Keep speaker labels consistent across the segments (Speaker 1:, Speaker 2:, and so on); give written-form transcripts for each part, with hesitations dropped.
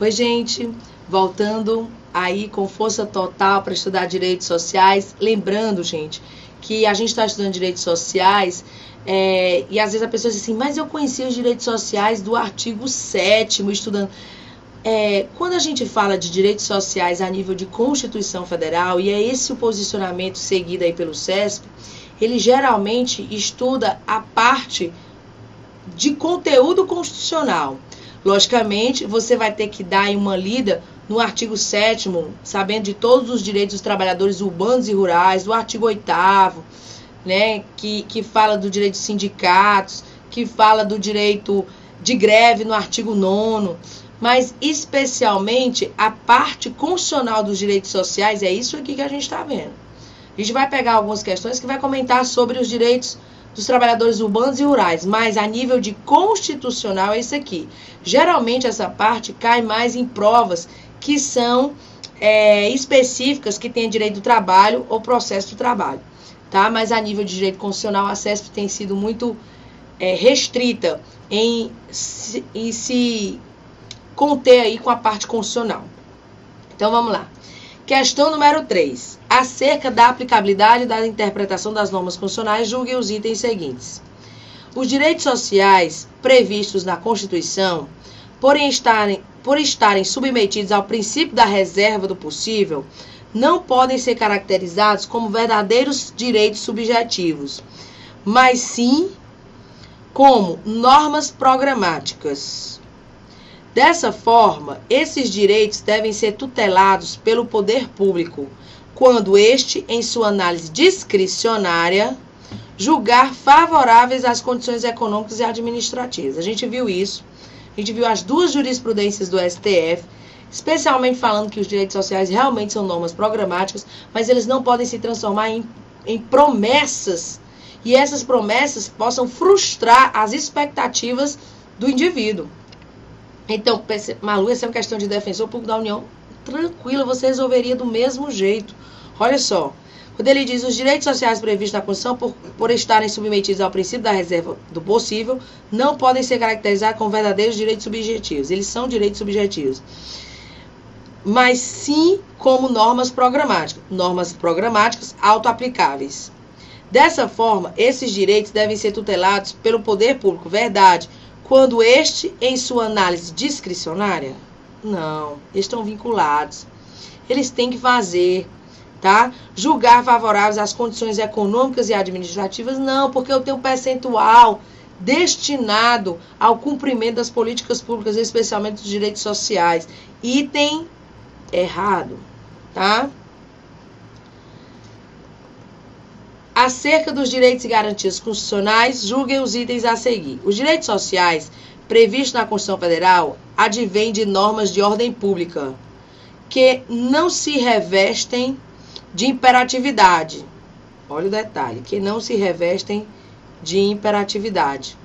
Speaker 1: Oi, gente, voltando aí com força total para estudar direitos sociais. Lembrando, gente, que a gente está estudando direitos sociais e às vezes a pessoa diz assim, mas eu conheci os direitos sociais do artigo 7º, estudando. Quando a gente fala de direitos sociais a nível de Constituição Federal, e é esse o posicionamento seguido aí pelo CESP, ele geralmente estuda a parte de conteúdo constitucional. Logicamente, você vai ter que dar uma lida no artigo 7º, sabendo de todos os direitos dos trabalhadores urbanos e rurais, do artigo 8º, né, que fala do direito de sindicatos, que fala do direito de greve no artigo 9º, mas especialmente a parte constitucional dos direitos sociais, é isso aqui que a gente está vendo. A gente vai pegar algumas questões que vai comentar sobre os direitos dos trabalhadores urbanos e rurais, mas a nível de constitucional é isso aqui. Geralmente essa parte cai mais em provas que são específicas, que têm direito do trabalho ou processo do trabalho, tá? Mas a nível de direito constitucional a CESP tem sido muito restrita em se conter aí com a parte constitucional. Então vamos lá. Questão número 3. Acerca da aplicabilidade da interpretação das normas constitucionais, julgue os itens seguintes. Os direitos sociais previstos na Constituição, por estarem submetidos ao princípio da reserva do possível, não podem ser caracterizados como verdadeiros direitos subjetivos, mas sim como normas programáticas. Dessa forma, esses direitos devem ser tutelados pelo poder público, quando este, em sua análise discricionária, julgar favoráveis às condições econômicas e administrativas. A gente viu isso, a gente viu as duas jurisprudências do STF, especialmente falando que os direitos sociais realmente são normas programáticas, mas eles não podem se transformar em promessas, e essas promessas possam frustrar as expectativas do indivíduo. Então, Malu, essa é uma questão de defensor público da União, tranquila, você resolveria do mesmo jeito. Olha só, quando ele diz os direitos sociais previstos na Constituição, por estarem submetidos ao princípio da reserva do possível, não podem ser caracterizados como verdadeiros direitos subjetivos. Eles são direitos subjetivos, mas sim como normas programáticas autoaplicáveis. Dessa forma, esses direitos devem ser tutelados pelo poder público, verdade, quando este, em sua análise discricionária, não, eles estão vinculados. Eles têm que fazer, tá? Julgar favoráveis às condições econômicas e administrativas, não, porque eu tenho um percentual destinado ao cumprimento das políticas públicas, especialmente dos direitos sociais. Item errado, tá? Acerca dos direitos e garantias constitucionais, julguem os itens a seguir. Os direitos sociais previstos na Constituição Federal advêm de normas de ordem pública que não se revestem de imperatividade. Olha o detalhe, que não se revestem de imperatividade,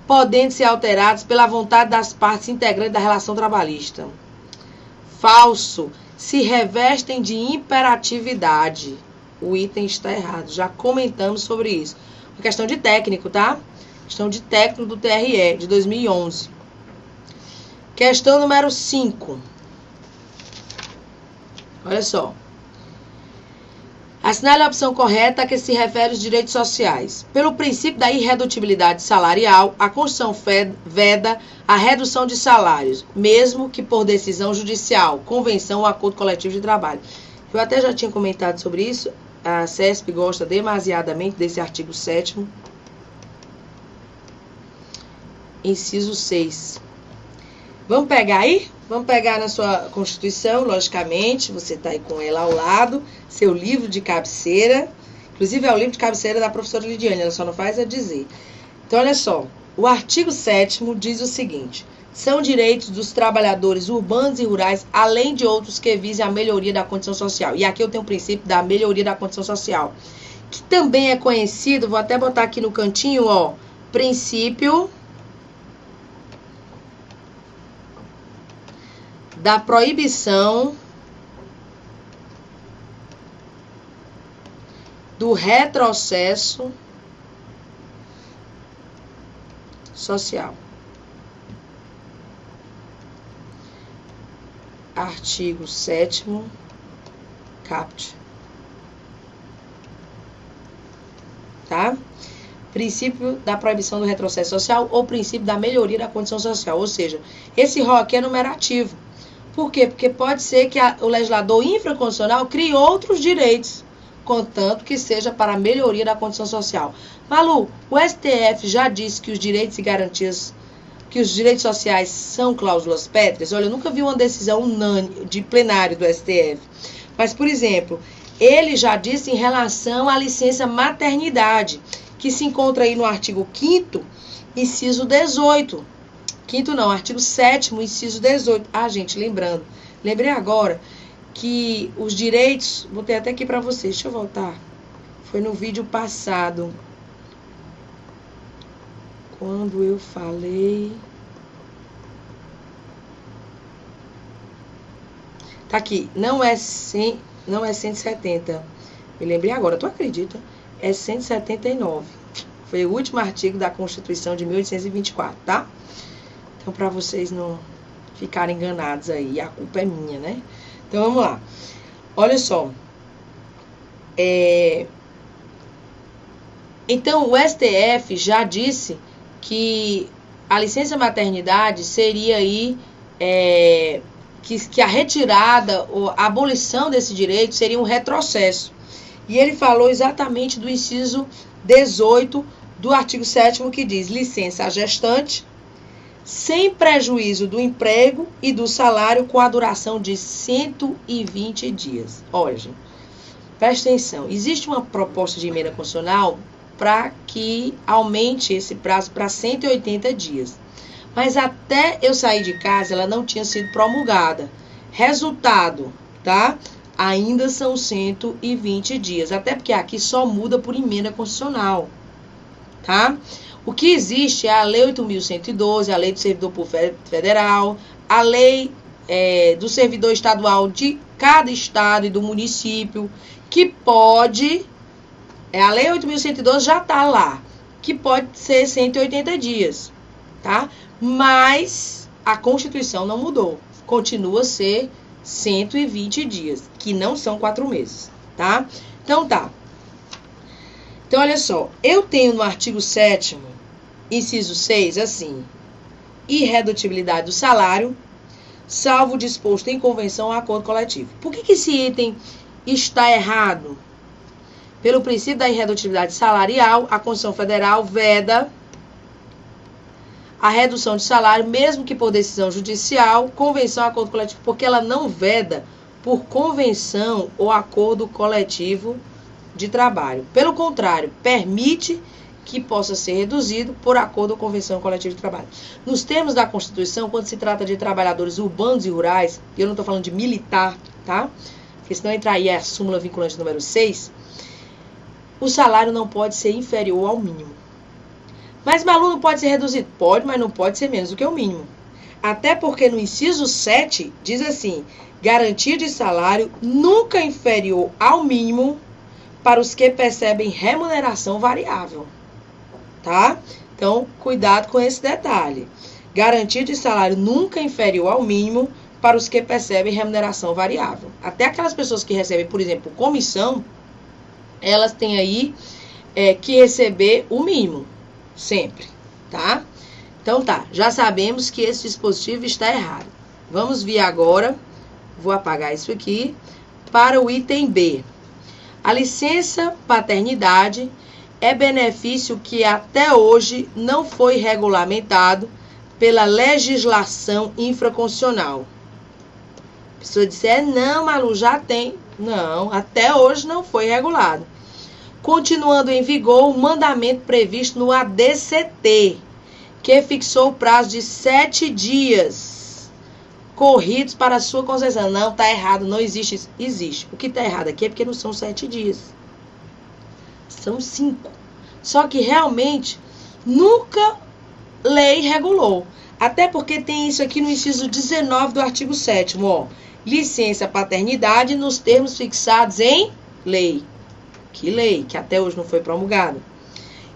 Speaker 1: podendo ser alterados pela vontade das partes integrantes da relação trabalhista. Falso, se revestem de imperatividade. O item está errado, já comentamos sobre isso. Uma questão de técnico, tá? Questão de técnico do TRE, de 2011. Questão número 5. Olha só. Assinale a opção correta a que se refere os direitos sociais. Pelo princípio da irredutibilidade salarial, a Constituição veda a redução de salários, mesmo que por decisão judicial, convenção ou acordo coletivo de trabalho. Eu até já tinha comentado sobre isso. A CESP gosta demasiadamente desse artigo 7º, inciso 6. Vamos pegar aí? Vamos pegar na sua Constituição, logicamente, você está aí com ela ao lado, seu livro de cabeceira, inclusive é o livro de cabeceira da professora Lidiane, ela só não faz a dizer. Então, olha só, o artigo 7º diz o seguinte: são direitos dos trabalhadores urbanos e rurais, além de outros que visem a melhoria da condição social. E aqui eu tenho o princípio da melhoria da condição social, que também é conhecido, vou até botar aqui no cantinho, ó, princípio da proibição do retrocesso social. artigo 7º, caput. Tá? Princípio da proibição do retrocesso social ou princípio da melhoria da condição social. Ou seja, esse rol aqui é numerativo. Por quê? Porque pode ser que o legislador infraconstitucional crie outros direitos, contanto que seja para a melhoria da condição social. Malu, o STF já disse que os direitos e garantias, que os direitos sociais são cláusulas pétreas? Olha, eu nunca vi uma decisão unânime de plenário do STF. Mas, por exemplo, ele já disse em relação à licença maternidade, que se encontra aí no artigo 5º, inciso 18. 5º não, artigo 7º, inciso 18. Ah, gente, lembrei agora que os direitos, botei até aqui para vocês, deixa eu voltar. Foi no vídeo passado, quando eu falei... Tá aqui, não é 170. Me lembrei agora, tu acredita? É 179. Foi o último artigo da Constituição de 1824, tá? Então, para vocês não ficarem enganados aí, a culpa é minha, né? Então, vamos lá. Olha só. Então, o STF já disse que a licença maternidade seria aí... que a retirada ou a abolição desse direito seria um retrocesso. E ele falou exatamente do inciso 18 do artigo 7º, que diz: licença à gestante, sem prejuízo do emprego e do salário, com a duração de 120 dias. Olha, gente, presta atenção. Existe uma proposta de emenda constitucional para que aumente esse prazo para 180 dias. Mas até eu sair de casa, ela não tinha sido promulgada. Resultado, tá? Ainda são 120 dias. Até porque aqui só muda por emenda constitucional, tá? O que existe é a Lei 8.112, a Lei do Servidor Público Federal, a Lei do Servidor Estadual de cada estado e do município, que pode... a Lei 8.112 já está lá, que pode ser 180 dias, tá? Mas a Constituição não mudou. Continua a ser 120 dias, que não são 4 meses, tá? Então, tá. Então, olha só. Eu tenho no artigo 7º, inciso 6, assim: irredutibilidade do salário, salvo disposto em convenção ou acordo coletivo. Por que esse item está errado? Pelo princípio da irredutibilidade salarial, a Constituição Federal veda a redução de salário, mesmo que por decisão judicial, convenção ou acordo coletivo, porque ela não veda por convenção ou acordo coletivo de trabalho. Pelo contrário, permite que possa ser reduzido por acordo ou convenção coletiva de trabalho. Nos termos da Constituição, quando se trata de trabalhadores urbanos e rurais, e eu não estou falando de militar, tá? Porque senão entra aí a súmula vinculante número 6, o salário não pode ser inferior ao mínimo. Mas, Malu, não pode ser reduzido? Pode, mas não pode ser menos do que o mínimo. Até porque no inciso 7 diz assim: garantia de salário nunca inferior ao mínimo para os que percebem remuneração variável. Tá? Então, cuidado com esse detalhe. Garantia de salário nunca inferior ao mínimo para os que percebem remuneração variável. Até aquelas pessoas que recebem, por exemplo, comissão, elas têm aí que receber o mínimo. Sempre, tá? Então tá, já sabemos que esse dispositivo está errado. Vamos vir agora, vou apagar isso aqui, para o item B. A licença paternidade é benefício que até hoje não foi regulamentado pela legislação infraconstitucional. A pessoa disser, não, Malu, já tem. Não, até hoje não foi regulado. Continuando em vigor o mandamento previsto no ADCT, que fixou o prazo de 7 dias corridos para a sua concessão. Não, está errado, não existe isso. Existe. O que está errado aqui é porque não são 7 dias. São 5. Só que realmente nunca lei regulou. Até porque tem isso aqui no inciso 19 do artigo 7º, ó. Licença paternidade nos termos fixados em lei. Que lei? Que até hoje não foi promulgada.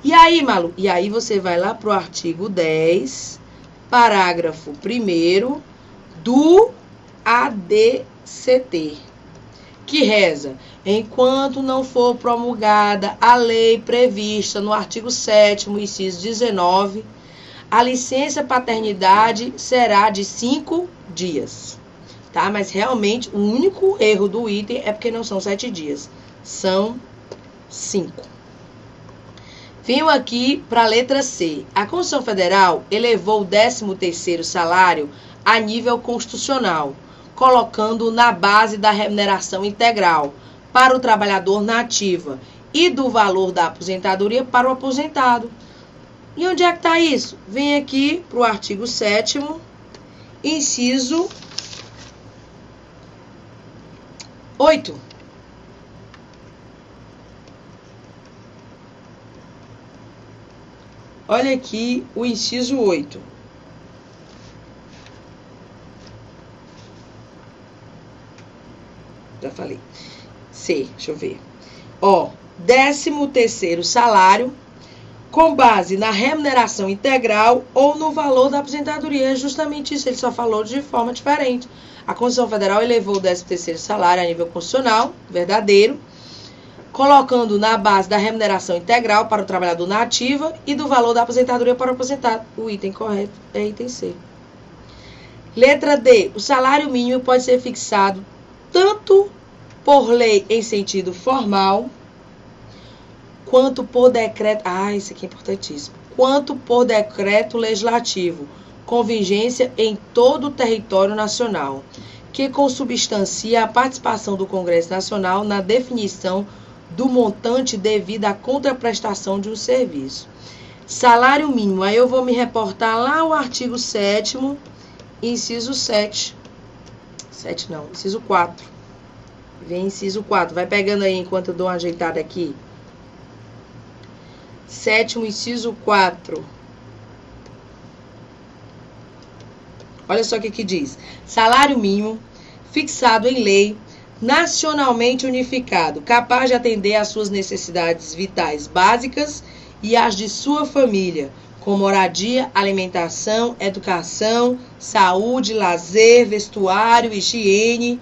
Speaker 1: E aí, Malu? E aí você vai lá para o artigo 10, parágrafo 1º do ADCT, que reza: enquanto não for promulgada a lei prevista no artigo 7º, inciso 19, a licença paternidade será de 5 dias. Tá? Mas realmente o único erro do item é porque não são 7 dias, são 5. Venho aqui para a letra C. A Constituição Federal elevou o 13º salário a nível constitucional, colocando na base da remuneração integral para o trabalhador na ativa e do valor da aposentadoria para o aposentado. E onde é que está isso? Vem aqui para o artigo 7º, inciso 8. Olha aqui o inciso 8. Já falei. C, deixa eu ver. Ó, 13º salário com base na remuneração integral ou no valor da aposentadoria. É justamente isso, ele só falou de forma diferente. A Constituição Federal elevou o 13º salário a nível constitucional, verdadeiro, colocando na base da remuneração integral para o trabalhador na ativa e do valor da aposentadoria para o aposentado. O item correto é item C. Letra D. O salário mínimo pode ser fixado tanto por lei em sentido formal, quanto por decreto... isso aqui é importantíssimo. Quanto por decreto legislativo, com vigência em todo o território nacional, que consubstancia a participação do Congresso Nacional na definição do montante devido à contraprestação de um serviço. Salário mínimo, aí eu vou me reportar lá ao artigo 7º, inciso 7. 7 não, inciso 4. Vem inciso 4, vai pegando aí enquanto eu dou uma ajeitada aqui. 7º, inciso 4. Olha só o que diz. Salário mínimo fixado em lei, nacionalmente unificado, capaz de atender às suas necessidades vitais básicas e às de sua família, com moradia, alimentação, educação, saúde, lazer, vestuário, higiene,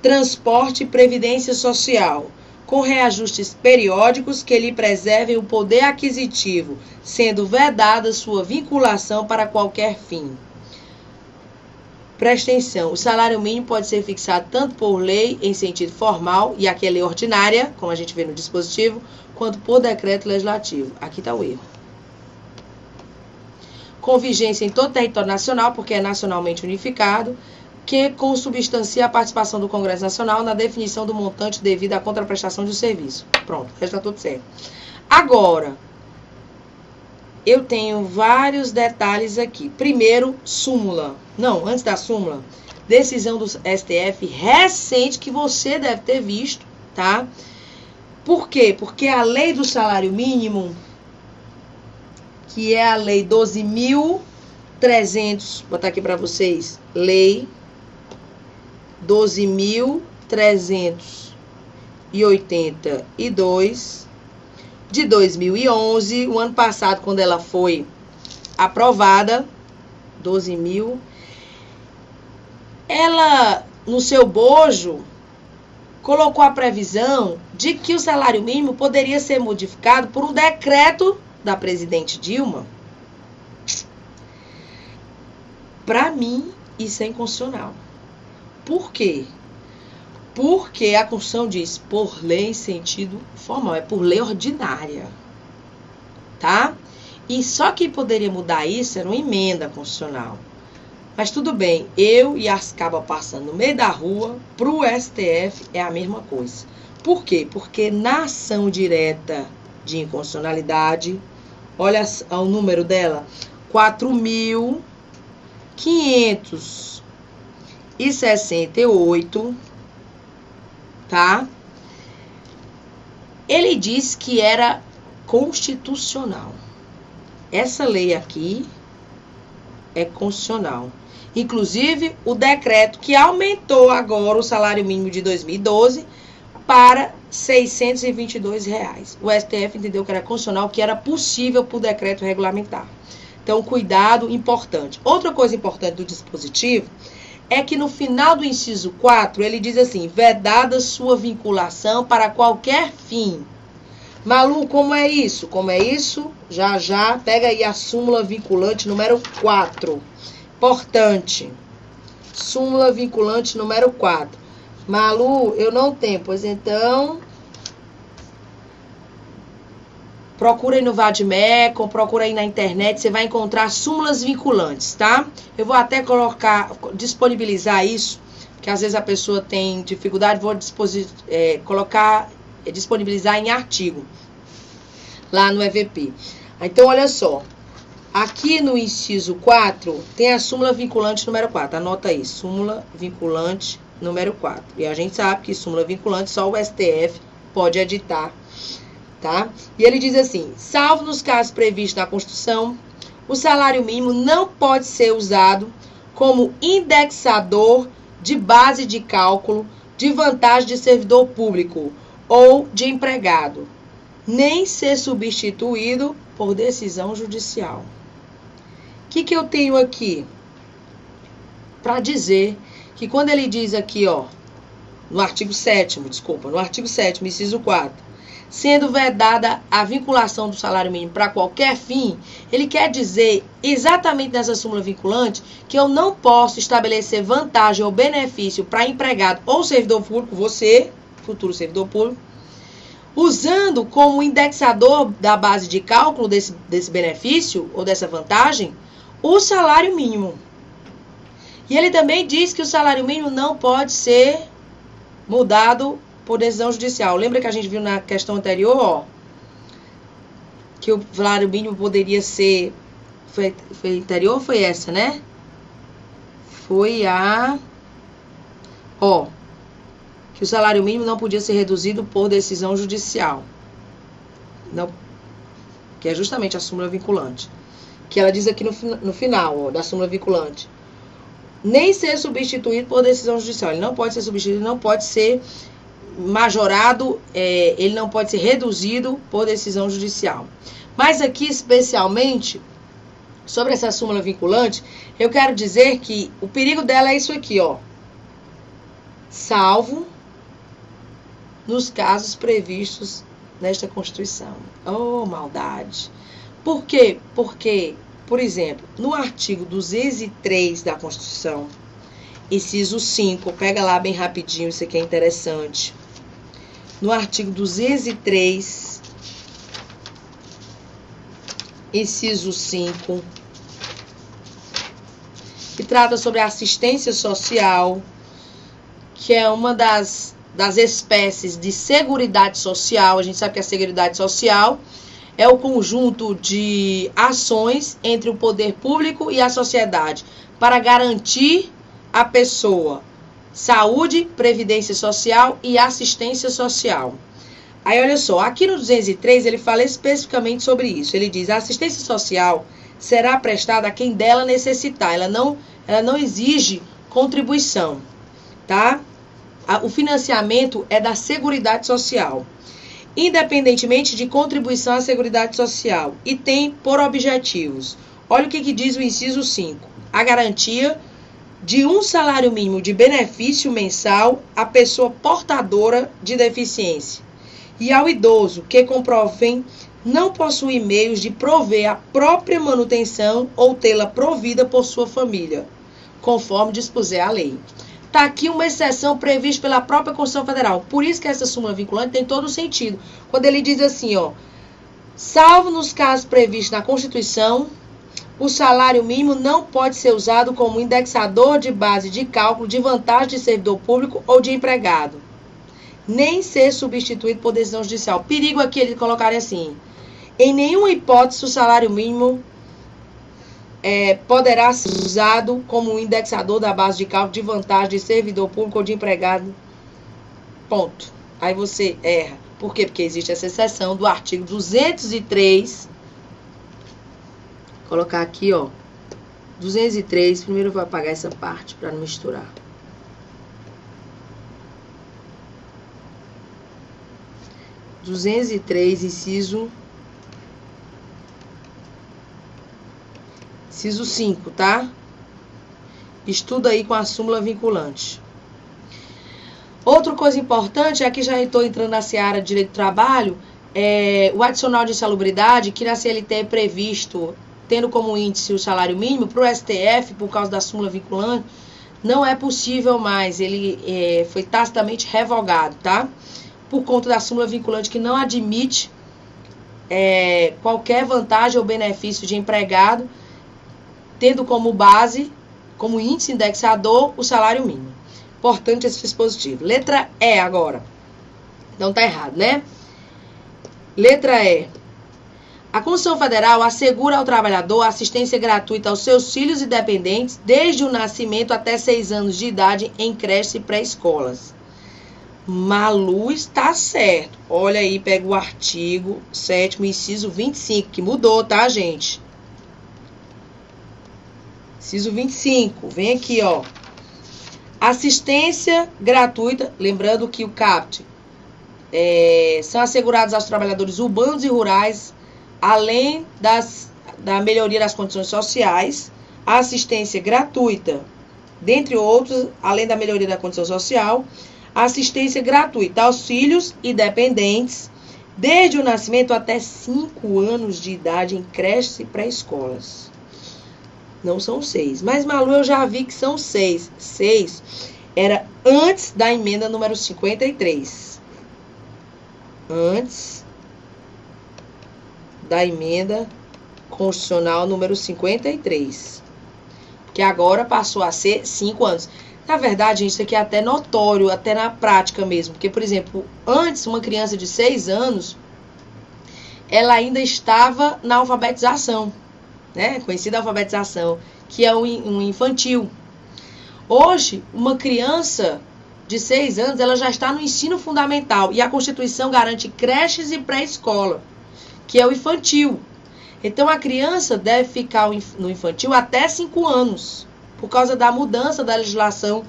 Speaker 1: transporte e previdência social, com reajustes periódicos que lhe preservem o poder aquisitivo, sendo vedada sua vinculação para qualquer fim. Presta atenção, o salário mínimo pode ser fixado tanto por lei em sentido formal, e aqui é lei ordinária, como a gente vê no dispositivo, quanto por decreto legislativo. Aqui está o erro. Com vigência em todo o território nacional, porque é nacionalmente unificado, que consubstancia a participação do Congresso Nacional na definição do montante devido à contraprestação de um serviço. Pronto, já está tudo certo. Agora, eu tenho vários detalhes aqui. Primeiro, súmula. Não, antes da súmula, decisão do STF recente que você deve ter visto, tá? Por quê? Porque a lei do salário mínimo, que é a lei 12.300, vou botar aqui para vocês, lei 12.382 de 2011, o ano passado, quando ela foi aprovada, 12.000, ela, no seu bojo, colocou a previsão de que o salário mínimo poderia ser modificado por um decreto da presidente Dilma. Para mim, isso é inconstitucional. Por quê? Porque a Constituição diz por lei em sentido formal, é por lei ordinária, tá? E só quem poderia mudar isso era uma emenda constitucional. Mas tudo bem, eu e as cabas passando no meio da rua, pro STF é a mesma coisa. Por quê? Porque na ação direta de inconstitucionalidade, olha o número dela, 4.568, tá? Ele disse que era constitucional. Essa lei aqui é constitucional. Inclusive, o decreto que aumentou agora o salário mínimo de 2012 para R$ 622. O STF entendeu que era constitucional, que era possível por decreto regulamentar. Então, cuidado, importante. Outra coisa importante do dispositivo é que no final do inciso 4, ele diz assim, vedada sua vinculação para qualquer fim. Malu, como é isso? Como é isso? Já, pega aí a súmula vinculante número 4. Importante. Súmula vinculante número 4. Malu, eu não tenho, pois então... Procura aí no Vadmecum, procura aí na internet, você vai encontrar súmulas vinculantes, tá? Eu vou até disponibilizar isso, porque às vezes a pessoa tem dificuldade, vou disponibilizar em artigo, lá no EVP. Então, olha só, aqui no inciso 4, tem a súmula vinculante número 4, anota aí, súmula vinculante número 4. E a gente sabe que súmula vinculante só o STF pode editar. Tá? E ele diz assim, salvo nos casos previstos na Constituição, o salário mínimo não pode ser usado como indexador de base de cálculo de vantagem de servidor público ou de empregado, nem ser substituído por decisão judicial. O que eu tenho aqui? Para dizer que quando ele diz aqui, ó, no artigo 7º, no artigo 7º, inciso 4, sendo vedada a vinculação do salário mínimo para qualquer fim, ele quer dizer, exatamente nessa súmula vinculante, que eu não posso estabelecer vantagem ou benefício para empregado ou servidor público, você, futuro servidor público, usando como indexador da base de cálculo desse benefício ou dessa vantagem, o salário mínimo. E ele também diz que o salário mínimo não pode ser mudado por decisão judicial. Lembra que a gente viu na questão anterior, ó, que o salário mínimo poderia ser... Foi anterior ou foi essa, né? Foi a... Ó, que o salário mínimo não podia ser reduzido por decisão judicial. Não, que é justamente a súmula vinculante. Que ela diz aqui no final, ó, da súmula vinculante. Nem ser substituído por decisão judicial. Ele não pode ser substituído, não pode ser majorado, ele não pode ser reduzido por decisão judicial. Mas aqui, especialmente, sobre essa súmula vinculante, eu quero dizer que o perigo dela é isso aqui, ó. Salvo nos casos previstos nesta Constituição. Oh, maldade! Por quê? Porque, por exemplo, no artigo 203 da Constituição, inciso 5, pega lá bem rapidinho, isso aqui é interessante. No artigo 203, inciso 5, que trata sobre a assistência social, que é uma das espécies de seguridade social. A gente sabe que a seguridade social é o conjunto de ações entre o poder público e a sociedade para garantir a pessoa saúde, previdência social e assistência social. Aí, olha só, aqui no 203 ele fala especificamente sobre isso. Ele diz, a assistência social será prestada a quem dela necessitar. Ela não exige contribuição, tá? O financiamento é da Seguridade Social, independentemente de contribuição à Seguridade Social, e tem por objetivos, olha o que diz o inciso 5, a garantia de um salário mínimo de benefício mensal à pessoa portadora de deficiência e ao idoso que comprovem não possuir meios de prover a própria manutenção ou tê-la provida por sua família, conforme dispuser a lei. Está aqui uma exceção prevista pela própria Constituição Federal. Por isso que essa súmula vinculante tem todo o sentido. Quando ele diz assim, ó, salvo nos casos previstos na Constituição, o salário mínimo não pode ser usado como indexador de base de cálculo de vantagem de servidor público ou de empregado, nem ser substituído por decisão judicial. Perigo aqui ele colocaria assim, em nenhuma hipótese o salário mínimo poderá ser usado como um indexador da base de cálculo de vantagem de servidor público ou de empregado. Ponto. Aí você erra. Por quê? Porque existe essa exceção do artigo 203. Vou colocar aqui, ó. 203. Primeiro eu vou apagar essa parte para não misturar. Inciso 5, tá? Estuda aí com a súmula vinculante. Outra coisa importante, aqui já estou entrando na seara de direito do trabalho, o adicional de insalubridade, que na CLT é previsto, tendo como índice o salário mínimo, para o STF, por causa da súmula vinculante, não é possível mais, ele foi tacitamente revogado, tá? Por conta da súmula vinculante que não admite qualquer vantagem ou benefício de empregado, tendo como base, como índice indexador, o salário mínimo. Importante esse dispositivo. Letra E agora. Não tá errado, né? Letra E. A Constituição Federal assegura ao trabalhador assistência gratuita aos seus filhos e dependentes desde o nascimento até 6 anos de idade em creches e pré-escolas. Malu está certo. Olha aí, pega o artigo 7º, inciso 25, que mudou, tá, gente? Inciso 25, vem aqui, ó. Assistência gratuita, lembrando que o CAPT são assegurados aos trabalhadores urbanos e rurais, além da melhoria das condições sociais, a assistência gratuita, dentre outros, além da melhoria da condição social, assistência gratuita aos filhos e dependentes, desde o nascimento até 5 anos de idade em creches e pré-escolas. Não são 6. Mas, Malu, eu já vi que são 6. 6 era antes da emenda número 53. Antes da emenda constitucional número 53. Que agora passou a ser 5 anos. Na verdade, gente, isso aqui é até notório, até na prática mesmo. Porque, por exemplo, antes, uma criança de 6 anos, ela ainda estava na alfabetização, né? Conhecida alfabetização, que é um infantil. Hoje, uma criança de 6 anos, ela já está no ensino fundamental. E a Constituição garante creches e pré-escola, que é o infantil. Então, a criança deve ficar no infantil até 5 anos, por causa da mudança da legislação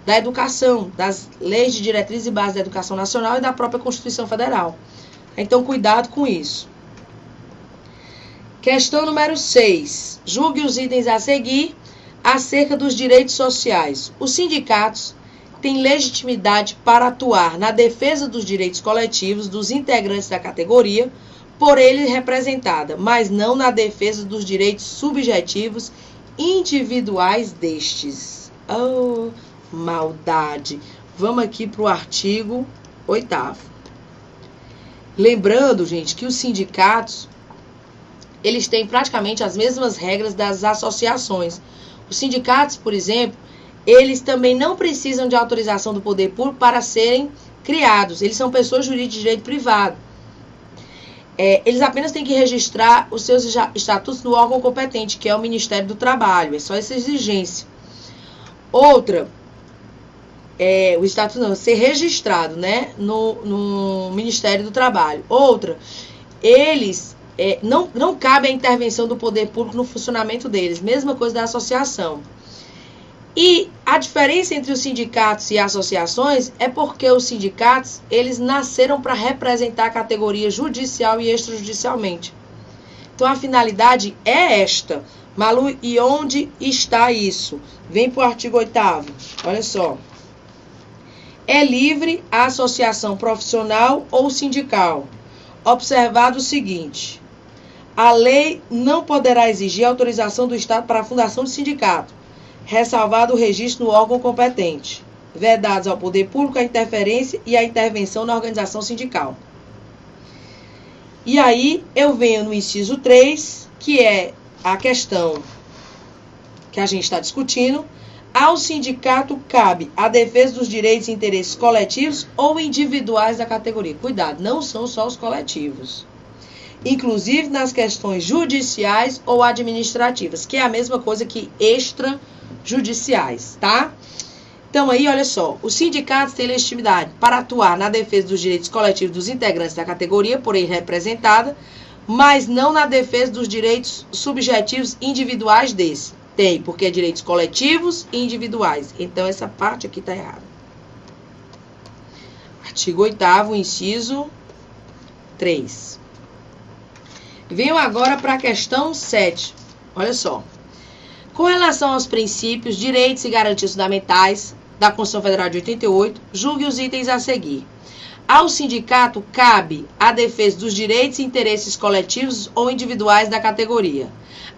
Speaker 1: da educação, das leis de diretrizes e bases da educação nacional e da própria Constituição Federal. Então, cuidado com isso. Questão número 6. Julgue os itens a seguir acerca dos direitos sociais. Os sindicatos têm legitimidade para atuar na defesa dos direitos coletivos dos integrantes da categoria, por eles representada, mas não na defesa dos direitos subjetivos individuais destes. Oh, maldade. Vamos aqui para o artigo 8º. Lembrando, gente, que os sindicatos, eles têm praticamente as mesmas regras das associações. Os sindicatos, por exemplo, eles também não precisam de autorização do poder público para serem criados. Eles são pessoas jurídicas de direito privado. Eles apenas têm que registrar os seus estatutos no órgão competente, que é o Ministério do Trabalho. É só essa exigência. Outra, o estatuto não, ser registrado, né, no Ministério do Trabalho. Outra, eles não cabe a intervenção do poder público no funcionamento deles. Mesma coisa da associação. E a diferença entre os sindicatos e associações é porque os sindicatos, eles nasceram para representar a categoria judicial e extrajudicialmente. Então, a finalidade é esta. Malu, e onde está isso? Vem para o artigo 8º. Olha só. É livre a associação profissional ou sindical. Observado o seguinte. A lei não poderá exigir autorização do Estado para a fundação de sindicato, ressalvado o registro no órgão competente, vedados ao poder público a interferência e a intervenção na organização sindical. E aí eu venho no inciso 3, que é a questão que a gente está discutindo. Ao sindicato cabe a defesa dos direitos e interesses coletivos ou individuais da categoria. Cuidado, não são só os coletivos. Inclusive nas questões judiciais ou administrativas, que é a mesma coisa que extrajudiciais, tá? Então aí, olha só, os sindicatos têm legitimidade para atuar na defesa dos direitos coletivos dos integrantes da categoria, por ele representada, mas não na defesa dos direitos subjetivos individuais desse. Tem, porque é direitos coletivos e individuais. Então, essa parte aqui está errada. Artigo 8º, inciso 3. Venho agora para a questão 7. Olha só. Com relação aos princípios, direitos e garantias fundamentais da Constituição Federal de 88, julgue os itens a seguir. Ao sindicato cabe a defesa dos direitos e interesses coletivos ou individuais da categoria,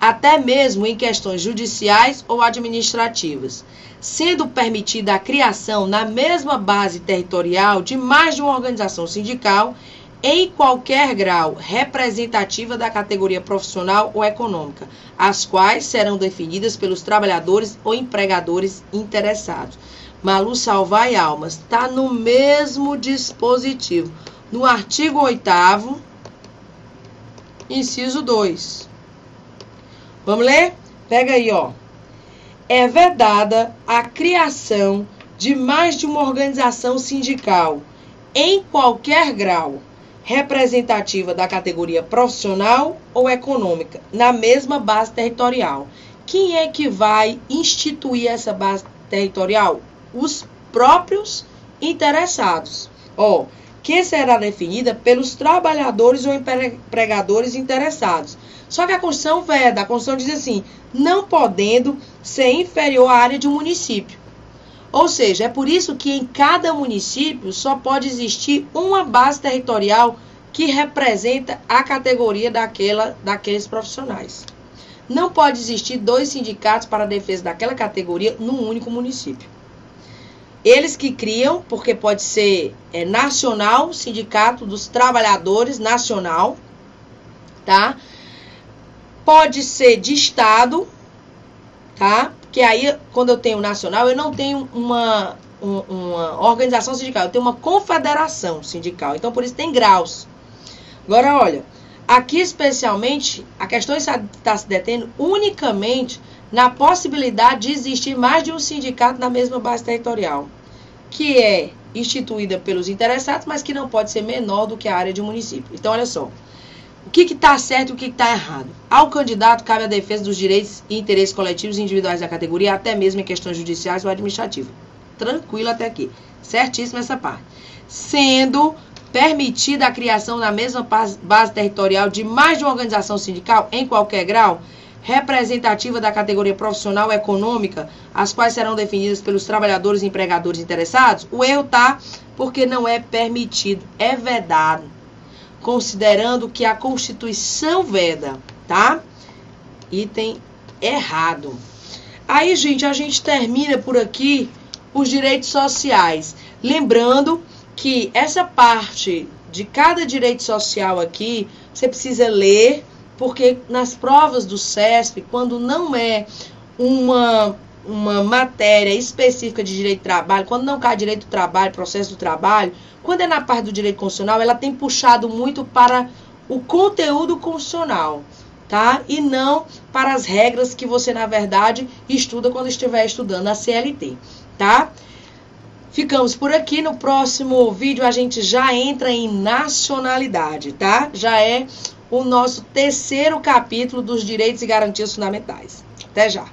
Speaker 1: até mesmo em questões judiciais ou administrativas, sendo permitida a criação na mesma base territorial de mais de uma organização sindical em qualquer grau representativa da categoria profissional ou econômica, as quais serão definidas pelos trabalhadores ou empregadores interessados. Malu, salvai almas, está no mesmo dispositivo, no artigo 8º, inciso 2. Vamos ler? Pega aí, ó. É vedada a criação de mais de uma organização sindical, em qualquer grau, representativa da categoria profissional ou econômica, na mesma base territorial. Quem é que vai instituir essa base territorial? Os próprios interessados. Ó, que será definida pelos trabalhadores ou empregadores interessados. Só que a Constituição veda, a Constituição diz assim, não podendo ser inferior à área de um município. Ou seja, é por isso que em cada município só pode existir uma base territorial que representa a categoria daqueles profissionais. Não pode existir 2 sindicatos para a defesa daquela categoria num único município. Eles que criam, porque pode ser nacional, sindicato dos trabalhadores nacional, tá? Pode ser de estado, tá? Porque aí, quando eu tenho nacional, eu não tenho uma organização sindical, eu tenho uma confederação sindical. Então, por isso tem graus. Agora, olha, aqui especialmente, a questão está se detendo unicamente na possibilidade de existir mais de um sindicato na mesma base territorial, que é instituída pelos interessados, mas que não pode ser menor do que a área de um município. Então, olha só. O que está certo e o que está errado? Ao candidato cabe a defesa dos direitos e interesses coletivos e individuais da categoria, até mesmo em questões judiciais ou administrativas. Tranquilo até aqui. Certíssimo essa parte. Sendo permitida a criação na mesma base territorial de mais de uma organização sindical, em qualquer grau, representativa da categoria profissional ou econômica, as quais serão definidas pelos trabalhadores e empregadores interessados, o erro está porque não é permitido, é vedado, considerando que a Constituição veda, tá? Item errado. Aí, gente, a gente termina por aqui os direitos sociais. Lembrando que essa parte de cada direito social aqui, você precisa ler, porque nas provas do CESP, quando não é uma matéria específica de direito do trabalho, quando não cai direito do trabalho, processo do trabalho, quando é na parte do direito constitucional, ela tem puxado muito para o conteúdo constitucional, tá? E não para as regras que você, na verdade, estuda quando estiver estudando a CLT, tá? Ficamos por aqui. No próximo vídeo a gente já entra em nacionalidade, tá? Já é o nosso 3º capítulo dos direitos e garantias fundamentais. Até já!